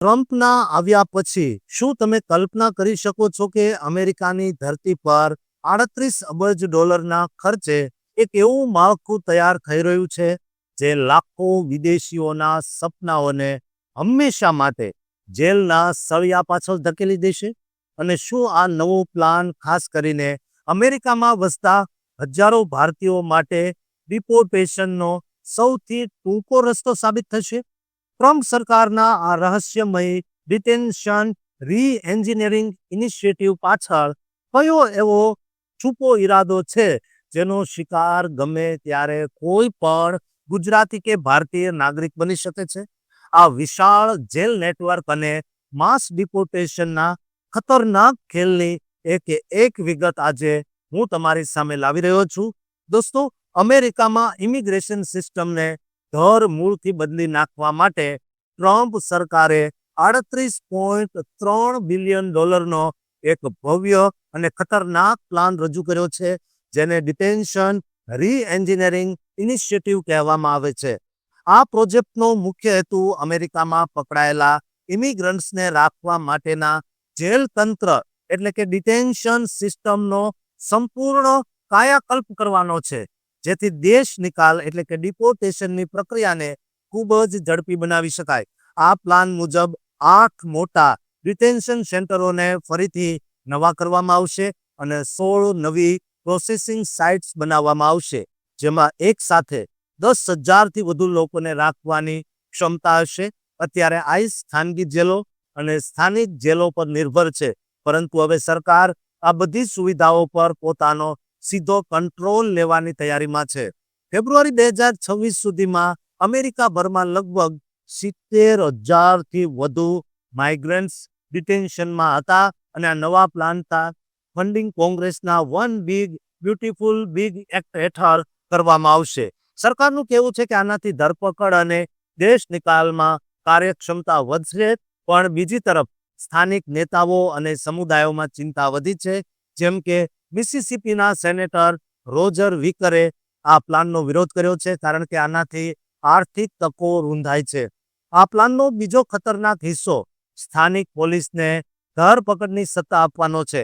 ટ્રમ્પના આવ્યા પછી શું તમે કલ્પના કરી શકો છો કે અમેરિકાની ધરતી પર $38 અબજ ખર્ચે એક એવું માળખું તૈયાર થઈ રહ્યું છે જે લાખો વિદેશીઓના સપનાઓને હંમેશા માટે જેલના સળિયા પાછળ ધકેલી દેશે? અને શું આ નવો પ્લાન ખાસ કરીને અમેરિકામાં વસતા હજારો ભારતીયો માટે ડિપોર્ટેશનનો સૌથી ટૂંકો રસ્તો સાબિત થશે? ટ્રમ્પ સરકારના આ રહસ્યમય ડિટેન્શન રી-એન્જિનિયરિંગ ઇનિશિયેટિવ પાછળ કયો એવો છુપો ઈરાદો છે જેનો શિકાર ગમે ત્યારે કોઈ પણ ગુજરાતી કે ભારતીય નાગરિક બની શકે છે? આ વિશાળ જેલ નેટવર્ક અને માસ ડિપોર્ટેશનના ખતરનાક ખેલની એક વિગત આજે હું તમારી સામે લાવી રહ્યો છું. દોસ્તો, અમેરિકામાં ઇમિગ્રેશન સિસ્ટમને ધર મૂળથી બદલી નાખવા માટે ટ્રમ્પ સરકારે $38.3 બિલિયન એક ભવ્ય અને ખતરનાક પ્લાન રજૂ કર્યો છે, જેને ડિટેન્શન રી-એન્જિનિયરિંગ ઇનિશિયેટિવ કહેવામાં આવે છે. આ પ્રોજેક્ટનો મુખ્ય હેતુ અમેરિકામાં પકડાયેલા ઇમિગ્રન્ટ્સને રાખવા માટેના જેલ તંત્ર એટલે કે ડિટેન્શન સિસ્ટમનો સંપૂર્ણ કાયાકલ્પ કરવાનો છે, જેથી દેશ નિકાલ એટલે કે ડિપોર્ટેશનની પ્રક્રિયાને ખૂબ જ ઝડપી બનાવી શકાય. આ પ્લાન મુજબ 8 મોટા ડિટેન્શન સેન્ટરોને ફરીથી નવા કરવામાં આવશે અને 16 નવી પ્રોસેસિંગ સાઇટ્સ બનાવવામાં આવશે, જેમાં એક સાથે 10,000થી વધુ લોકોને રાખવાની ક્ષમતા હશે. અત્યારે આઈસ ખાનગી જેલો અને સ્થાનિક જેલો પર નિર્ભર છે, પરંતુ હવે સરકાર આ બધી સુવિધાઓ પર પોતાનો સીધો કંટ્રોલ લેવાની તૈયારીમાં છે. ફેબ્રુઆરી 2026 સુધીમાં અમેરિકાભરમાં લગભગ 70,000થી વધુ માઇગ્રન્ટ્સ ડિટેન્શનમાં હતા અને આ નવા પ્લાનના ફંડિંગ કોંગ્રેસના one big beautiful big act હેઠળ કરવામાં આવશે. સરકારનું કહેવું છે કે આનાથી ધરપકડ અને દેશ નિકાલમાં કાર્યક્ષમતા વધશે, પણ બીજી તરફ સ્થાનિક નેતાઓ અને સમુદાયોમાં ચિંતા વધી છે. જેમ કે મિસિસિપીના સેનેટર રોજર વિકરે આ પ્લાનનો વિરોધ કર્યો છે, કારણ કે આનાથી આર્થિક તકો રૂંધાય છે. આ પ્લાનનો બીજો ખતરનાક હિસ્સો સ્થાનિક પોલીસને ધરપકડની સત્તા આપવાનો છે,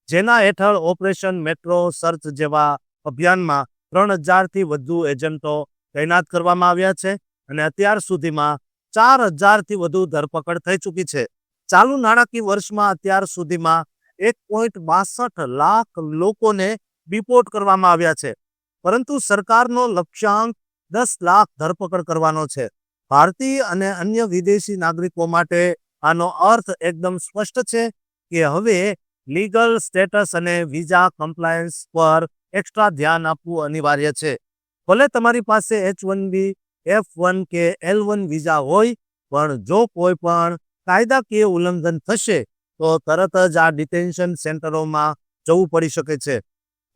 જેના હેઠળ ઓપરેશન મેટ્રો સર્ચ જેવા અભિયાનમાં 3,000થી વધુ એજન્ટો તૈનાત કરવામાં આવ્યા છે અને અત્યાર સુધીમાં 4,000થી વધુ ધરપકડ થઈ ચૂકી છે. ચાલુ નાણાકીય વર્ષમાં અત્યાર સુધીમાં 1.62 લાખ લોકોને ડિપોર્ટ કરવામાં આવ્યા છે, પરંતુ સરકારનો લક્ષ્યાંક 10 લાખ ધરપકડ કરવાનો છે. ભારતીય અને અન્ય વિદેશી નાગરિકો માટે આનો અર્થ એકદમ સ્પષ્ટ છે કે હવે લીગલ સ્ટેટસ અને વિઝા કમ્પ્લાયન્સ પર એક્સ્ટ્રા ધ્યાન આપવું અનિવાર્ય છે. ભલે તમારી પાસે H-1B, F-1 કે L-1 વિઝા હોય, પણ જો કોઈ પણ કાયદાકીય ઉલ્લંઘન થશે તો તરત જ આ ડિટેન્શન સેન્ટરોમાં જવું પડી શકે છે.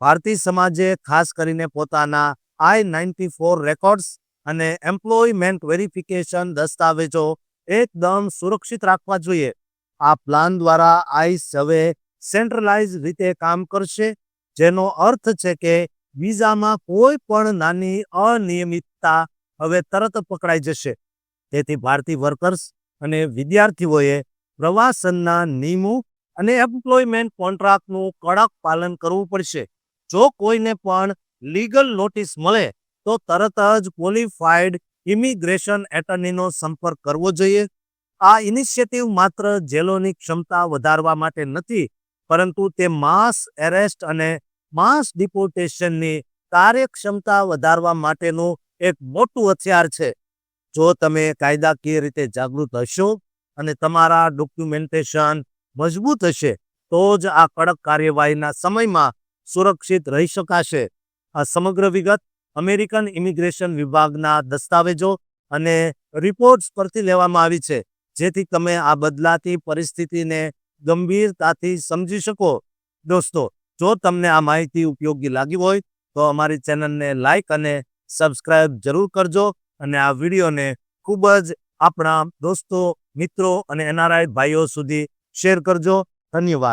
ભારતીય સમાજે ખાસ કરીને પોતાના I-94 રેકોર્ડ્સ અને એમ્પ્લોયમેન્ટ વેરિફિકેશન દસ્તાવેજો એકદમ સુરક્ષિત રાખવા જોઈએ. આ પ્લાન દ્વારા આઈસ હવે સેન્ટ્રલાઇઝ રીતે કામ કરશે, જેનો અર્થ છે કે વિઝામાં કોઈ પણ નાની અનિયમિતતા હવે તરત પકડાઈ જશે. તેથી ભારતીય વર્કર્સ અને વિદ્યાર્થીઓએ પ્રવાસનના નિયમો અને એમ્પ્લોયમેન્ટ કોન્ટ્રાક્ટનું કડક પાલન કરવું પડશે. જો કોઈને પણ લીગલ નોટિસ મળે તો તરત જ ક્વોલિફાઈડ ઇમિગ્રેશન એટર્નીનો સંપર્ક કરવો જોઈએ. આ ઇનિશિયેટિવ માત્ર જેલોની ક્ષમતા વધારવા માટે નથી, પરંતુ તે માસ એરેસ્ટ અને માસ ડિપોર્ટેશનની કાર્યક્ષમતા વધારવા માટેનું એક મોટું હથિયાર છે. જો તમે કાયદાકીય રીતે જાગૃત હશો અને તમારા ડોક્યુમેન્ટેશન મજબૂત હશે, તો જ આ કડક કાર્યવાહીના સમયમાં સુરક્ષિત રહી શકાશે. આ સમગ્ર વિગત અમેરિકન ઇમિગ્રેશન વિભાગના દસ્તાવેજો અને રિપોર્ટ્સ પરથી લેવામાં આવી છે, જેથી તમે આ બદલાતી પરિસ્થિતિને ગંભીરતાથી સમજી શકો. દોસ્તો, જો તમને આ માહિતી ઉપયોગી લાગી હોય તો અમારી ચેનલને લાઈક અને સબસ્ક્રાઇબ જરૂર કરજો અને આ વિડીયોને ખૂબ જ આપણા દોસ્તો, મિત્રો અને NRI ભાઈઓ સુધી શેર કરજો. ધન્યવાદ.